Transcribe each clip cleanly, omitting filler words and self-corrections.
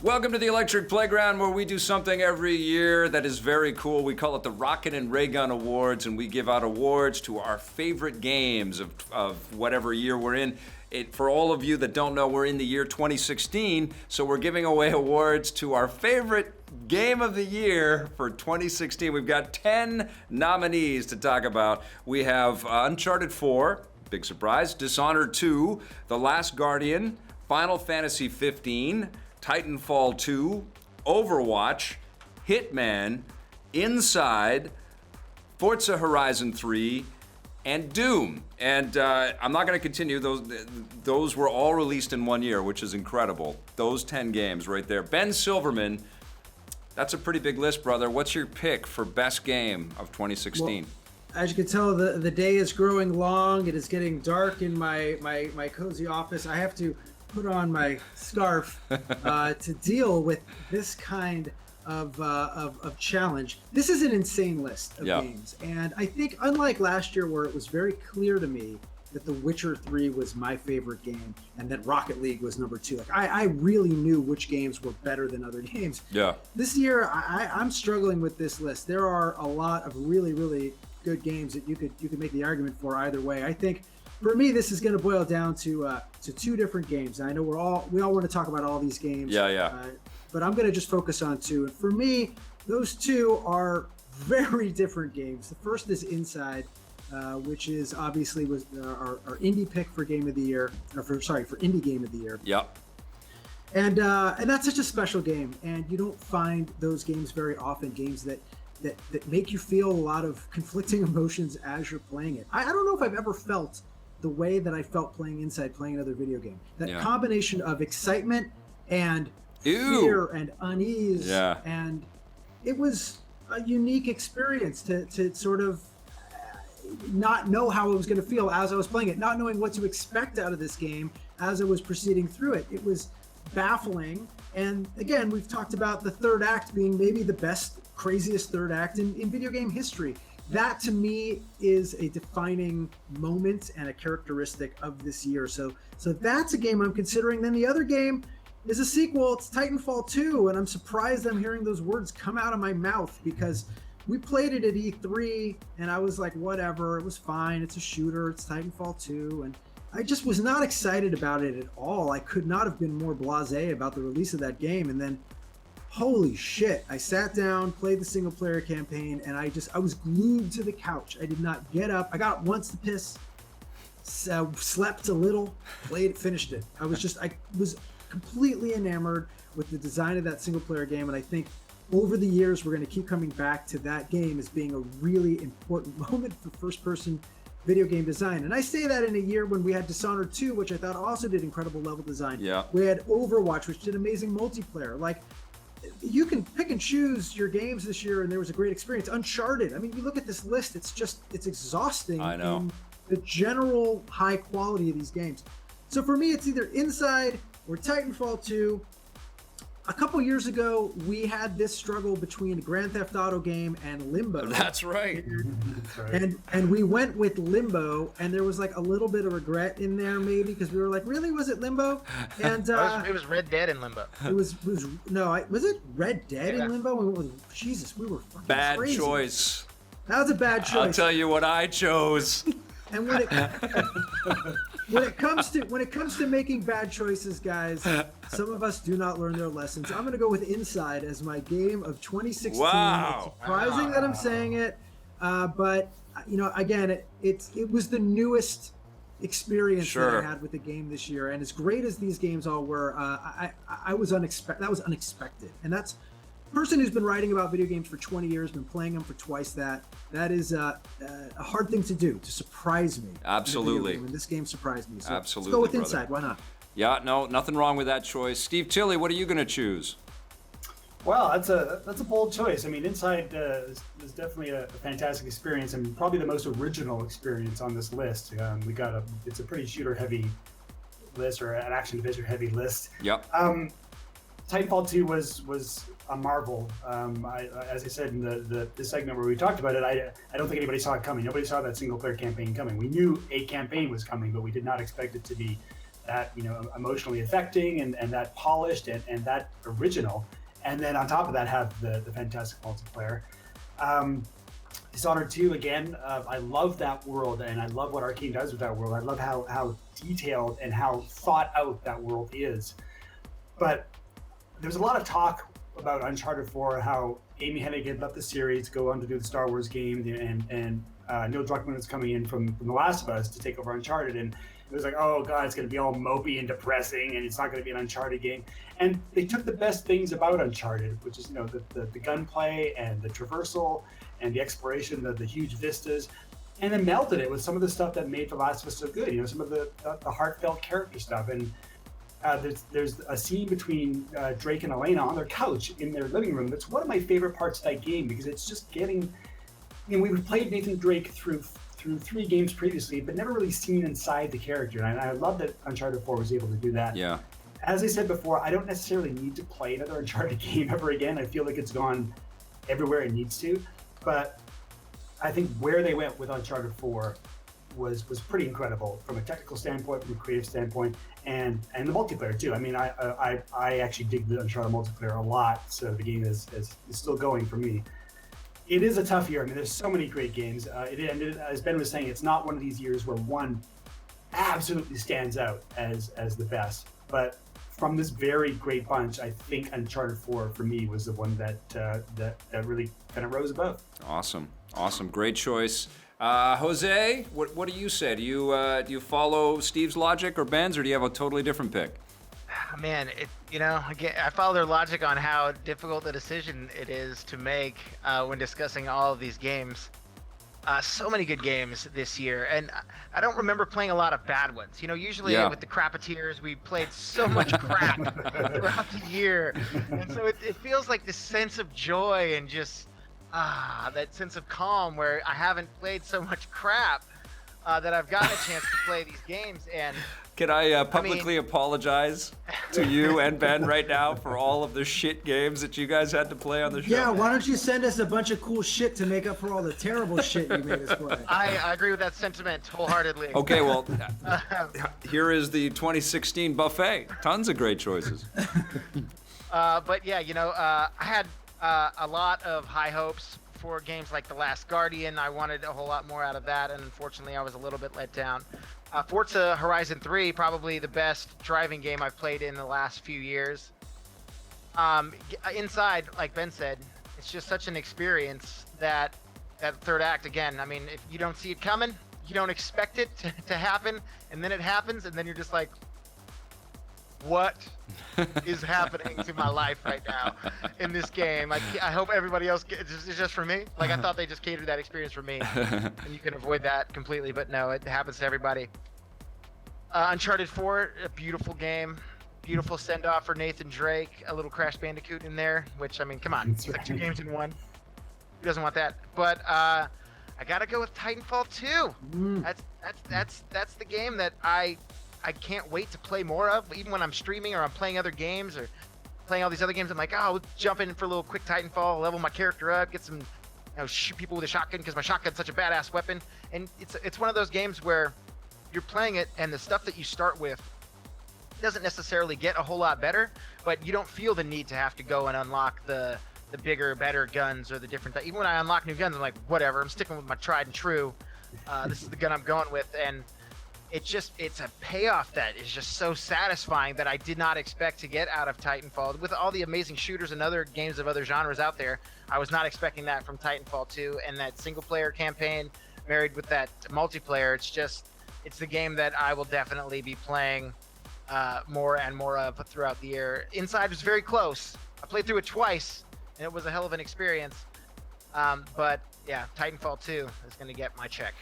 Welcome to the Electric Playground, where we do something every year that is very cool. We call it the Rocket and Raygun Awards, and we give out awards to our favorite games of whatever year we're in. For all of you that don't know, we're in the year 2016, so we're giving away awards to our favorite game of the year for 2016. We've got 10 nominees to talk about. We have Uncharted 4, big surprise, Dishonored 2, The Last Guardian, Final Fantasy 15, Titanfall 2, Overwatch, Hitman, Inside, Forza Horizon 3, and Doom. And I'm not going to continue. Those were all released in 1 year, which is incredible. Those 10 games right there. Ben Silverman, that's a pretty big list, brother. What's your pick for best game of 2016? Well, as you can tell, the day is growing long. It is getting dark in my cozy office. I have to put on my scarf to deal with this kind of challenge. This is an insane list of games, and I think unlike last year where it was very clear to me that The Witcher 3 was my favorite game and that Rocket League was number 2. Like I really knew which games were better than other games. Yeah. This year I'm struggling with this list. There are a lot of really good games that you could make the argument for either way. I think for me, this is going to boil down to two different games. I know we all want to talk about all these games. Yeah. But I'm going to just focus on two. And for me, those two are very different games. The first is Inside, which is obviously was our indie pick for game of the year, or for indie game of the year. Yep. And that's such a special game, and you don't find those games very often. Games that make you feel a lot of conflicting emotions as you're playing it. I don't know if I've ever felt the way that I felt playing Inside, playing another video game. That combination of excitement and fear and unease, and it was a unique experience to sort of not know how it was going to feel as I was playing it, not knowing what to expect out of this game as I was proceeding through it. It was baffling, and again, we've talked about the third act being maybe the best, craziest third act in video game history. That to me is a defining moment and a characteristic of this year. So that's a game I'm considering. Then the other game is a sequel. It's Titanfall 2, and I'm surprised I'm hearing those words come out of my mouth because we played it at E3 and I was like, whatever, it was fine. It's a shooter. It's Titanfall 2. And I just was not excited about it at all. I could not have been more blasé about the release of that game. And then holy shit, I sat down, played the single player campaign, and I was glued to the couch. I did not get up. I got up once to piss, slept a little, finished it. I was completely enamored with the design of that single player game, and I think over the years we're going to keep coming back to that game as being a really important moment for first person video game design. And I say that in a year when we had Dishonored 2, which I thought also did incredible level design. Yeah. We had Overwatch, which did amazing multiplayer. Like, you can pick and choose your games this year, and there was a great experience. Uncharted. I mean, you look at this list; it's exhausting. I know. In the general high quality of these games. So for me, it's either Inside or Titanfall 2. A couple years ago, we had this struggle between a Grand Theft Auto game and Limbo. That's right. And we went with Limbo, and there was like a little bit of regret in there, maybe, because we were like, really, was it Limbo? And it was Red Dead in Limbo. Was it Red Dead in Limbo? We went with, Jesus, we were fucking bad crazy. choice. That was a bad choice. I'll tell you what I chose. And when it comes to making bad choices, guys, some of us do not learn their lessons. I'm going to go with Inside as my game of 2016. Wow. It's surprising that I'm saying it, but again, it was the newest experience that I had with the game this year, and as great as these games all were, I was unexpected. That was unexpected, and that's a person who's been writing about video games for 20 years, been playing them for twice that. That is a hard thing to do, to surprise me. Absolutely. And this game surprised me. So Absolutely. Let's go with brother. Inside. Why not? Yeah, no, nothing wrong with that choice. Steve Tilley, what are you going to choose? Well, that's a bold choice. I mean, Inside is definitely a fantastic experience and probably the most original experience on this list. It's a pretty shooter-heavy list, or an action adventure heavy list. Yep. Titanfall 2 was a marvel. As I said in the segment where we talked about it, I don't think anybody saw it coming. Nobody saw that single player campaign coming. We knew a campaign was coming, but we did not expect it to be that emotionally affecting and that polished and that original, and then on top of that have the fantastic multiplayer. Dishonored 2, again, I love that world, and I love what Arcane does with that world. I love how detailed and how thought out that world is. But there's a lot of talk about Uncharted 4, how Amy Hennigan left the series, go on to do the Star Wars game, and Neil Druckmann is coming in from The Last of Us to take over Uncharted, and it was like, oh god, it's going to be all mopey and depressing, and it's not going to be an Uncharted game. And they took the best things about Uncharted, which is the gunplay and the traversal and the exploration, the huge vistas, and then melted it with some of the stuff that made The Last of Us so good. Some of the heartfelt character stuff. And there's a scene between Drake and Elena on their couch in their living room. That's one of my favorite parts of that game, because it's just getting. We've played Nathan Drake through 3 games previously, but never really seen inside the character. And I love that Uncharted 4 was able to do that. Yeah. As I said before, I don't necessarily need to play another Uncharted game ever again. I feel like it's gone everywhere it needs to. But I think where they went with Uncharted 4 was pretty incredible from a technical standpoint, from a creative standpoint, and the multiplayer too. I mean, I actually dig the Uncharted multiplayer a lot, so the game is still going for me. It is a tough year. I mean, there's so many great games. As Ben was saying, it's not one of these years where one absolutely stands out as the best. But from this very great bunch, I think Uncharted 4 for me was the one that really kind of rose above. Awesome, great choice. Jose, what do you say? Do you follow Steve's logic or Ben's, or do you have a totally different pick? Man, again, I follow their logic on how difficult the decision it is to make when discussing all of these games. So many good games this year, and I don't remember playing a lot of bad ones. Usually with the Crappeteers, we played so much crap throughout the year, and so it feels like this sense of joy and just that sense of calm where I haven't played so much crap that I've gotten a chance to play these games. And can I publicly apologize to you and Ben right now for all of the shit games that you guys had to play on the show? Yeah, why don't you send us a bunch of cool shit to make up for all the terrible shit you made us play? I agree with that sentiment wholeheartely. Okay, well, here is the 2016 buffet. Tons of great choices. But yeah, I had a lot of high hopes for games like The Last Guardian. I wanted a whole lot more out of that, and unfortunately I was a little bit let down. Forza Horizon 3, probably the best driving game I've played in the last few years. Inside, like Ben said, it's just such an experience that third act, again, I mean, if you don't see it coming, you don't expect it to happen, and then it happens, and then you're just like, what is happening to my life right now in this game? I hope everybody else it's just for me. Like, I thought they just catered that experience for me, and you can avoid that completely, but no, it happens to everybody. Uncharted 4, a beautiful game, beautiful send-off for Nathan Drake, a little Crash Bandicoot in there, which, I mean, come on, it's like 2 games in 1. Who doesn't want that? But I gotta go with Titanfall 2. That's the game that I can't wait to play more of. Even when I'm streaming or I'm playing other games or playing all these other games, I'm like, oh, let's jump in for a little quick Titanfall, level my character up, get some, shoot people with a shotgun because my shotgun's such a badass weapon. And it's one of those games where you're playing it and the stuff that you start with doesn't necessarily get a whole lot better, but you don't feel the need to have to go and unlock the bigger, better guns or the different. Even when I unlock new guns, I'm like, whatever, I'm sticking with my tried and true. This is the gun I'm going with, and it's a payoff that is just so satisfying that I did not expect to get out of Titanfall. With all the amazing shooters and other games of other genres out there, I was not expecting that from Titanfall 2, and that single player campaign married with that multiplayer, it's the game that I will definitely be playing more and more of throughout the year. Inside was very close. I played through it twice, and it was a hell of an experience. But yeah, Titanfall 2 is going to get my check.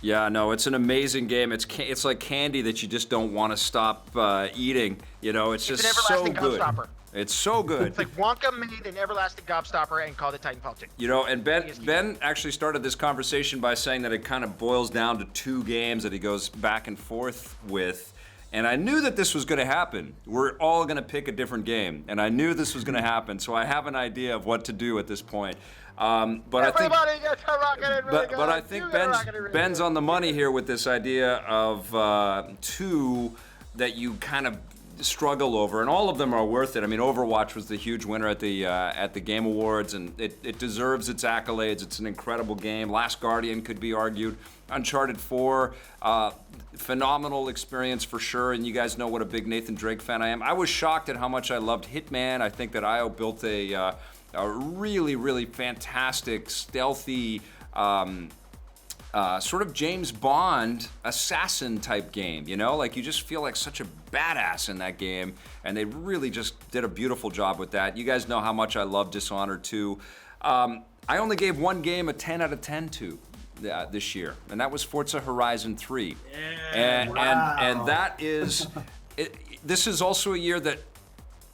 Yeah, no, it's an amazing game. It's like candy that you just don't want to stop eating. It's just so good. Gobstopper. It's so good. It's like Wonka made an everlasting gobstopper and called it Titanfall 2. And Ben actually started this conversation by saying that it kind of boils down to 2 games that he goes back and forth with. And I knew that this was going to happen. We're all going to pick a different game, and I knew this was going to happen. So I have an idea of what to do at this point. But I think Ben's on the money here with this idea of 2 that you kind of struggle over, and all of them are worth it. I mean, Overwatch was the huge winner at the Game Awards, and it deserves its accolades. It's an incredible game. Last Guardian could be argued. Uncharted 4, phenomenal experience for sure, and you guys know what a big Nathan Drake fan I am. I was shocked at how much I loved Hitman. I think that IO built a really, really fantastic, stealthy, sort of James Bond assassin type game, you know? Like, you just feel like such a badass in that game, and they really just did a beautiful job with that. You guys know how much I love Dishonored 2. I only gave one game a 10 out of 10 to this year, and that was Forza Horizon 3. Yeah, and that is, this is also a year that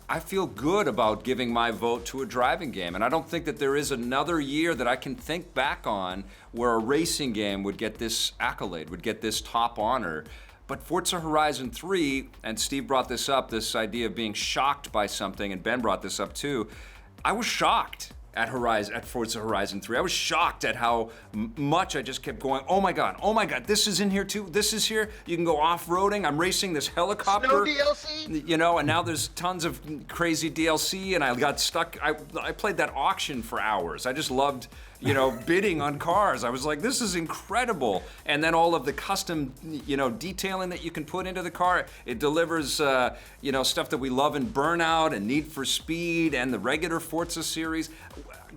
I feel good about giving my vote to a driving game, and I don't think that there is another year that I can think back on where a racing game would get this accolade, would get this top honor. But Forza Horizon 3, and Steve brought this up, this idea of being shocked by something, and Ben brought this up too. I was shocked at Forza Horizon 3. I was shocked at how much I just kept going, oh my God, this is in here too, this is here. You can go off-roading, I'm racing this helicopter. Snow DLC? You know, and now there's tons of crazy DLC, and I got stuck. I played that auction for hours. I just loved, you know, bidding on cars. I was like, this is incredible. And then all of the custom, you know, detailing that you can put into the car. It delivers, you know, stuff that we love in Burnout and Need for Speed and the regular Forza series.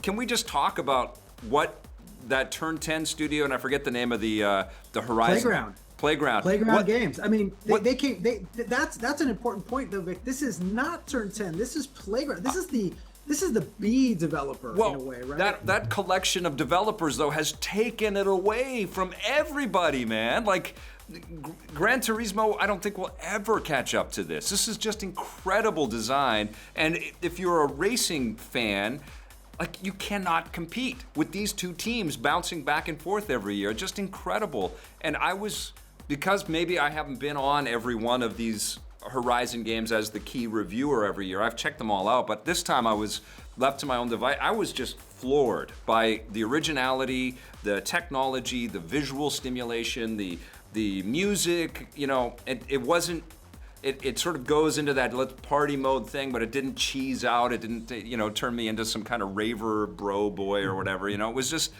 Can we just talk about what that Turn 10 studio, and I forget the name of the Horizon Playground Games. I mean, that's an important point though, Vic. This is not Turn 10. This is Playground. This is the B developer in a way, right? That collection of developers though has taken it away from everybody, man. Like, Gran Turismo, I don't think will ever catch up to this. This is just incredible design, and if you're a racing fan, like, you cannot compete with these two teams bouncing back and forth every year. Just incredible. And because maybe I haven't been on every one of these Horizon games as the key reviewer every year. I've checked them all out, but this time I was left to my own device. I was just floored by the originality, the technology, the visual stimulation, the music. You know, it wasn't. It sort of goes into that let's party mode thing, but it didn't cheese out. It didn't, you know, turn me into some kind of raver bro boy or whatever. You know, it was just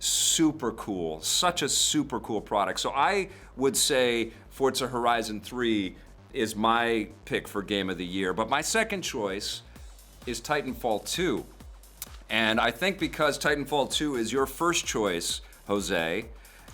super cool. Such a super cool product. So I would say Forza Horizon 3 is my pick for Game of the Year. But my second choice is Titanfall 2. And I think because Titanfall 2 is your first choice, Jose,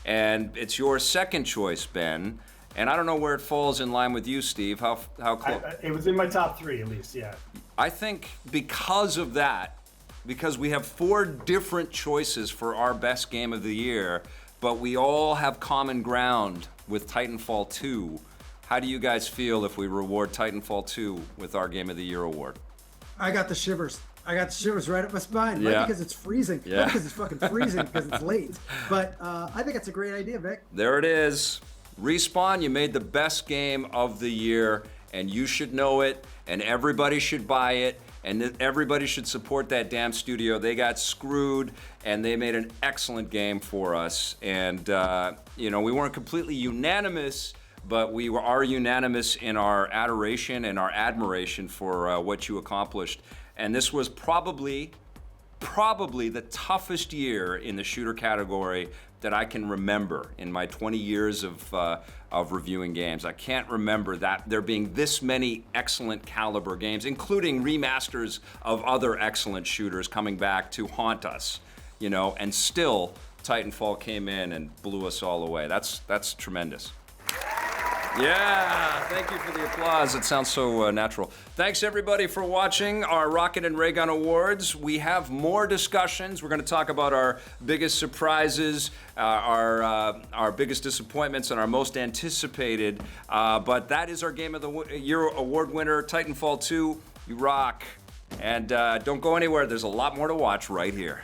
and it's your second choice, Ben, and I don't know where it falls in line with you, Steve. How close? It was in my top 3 at least, yeah. I think because of that, because we have 4 different choices for our best game of the year, but we all have common ground with Titanfall 2. How do you guys feel if we reward Titanfall 2 with our Game of the Year award? I got the shivers. right up my spine, yeah. Right because it's freezing, yeah. Not because it's fucking freezing, because it's late. But I think it's a great idea, Vic. There it is. Respawn, you made the best game of the year, and you should know it, and everybody should buy it, and everybody should support that damn studio. They got screwed, and they made an excellent game for us. And, we weren't completely unanimous, but we are unanimous in our adoration and our admiration for what you accomplished. And this was probably the toughest year in the shooter category that I can remember in my 20 years of reviewing games. I can't remember that there being this many excellent caliber games, including remasters of other excellent shooters coming back to haunt us, and still Titanfall came in and blew us all away. That's tremendous. Yeah, thank you for the applause. It sounds so natural. Thanks everybody for watching our Rocket and Raygun Awards. We have more discussions. We're going to talk about our biggest surprises, our biggest disappointments, and our most anticipated. But that is our Game of the Year award winner, Titanfall 2. You rock. And don't go anywhere. There's a lot more to watch right here.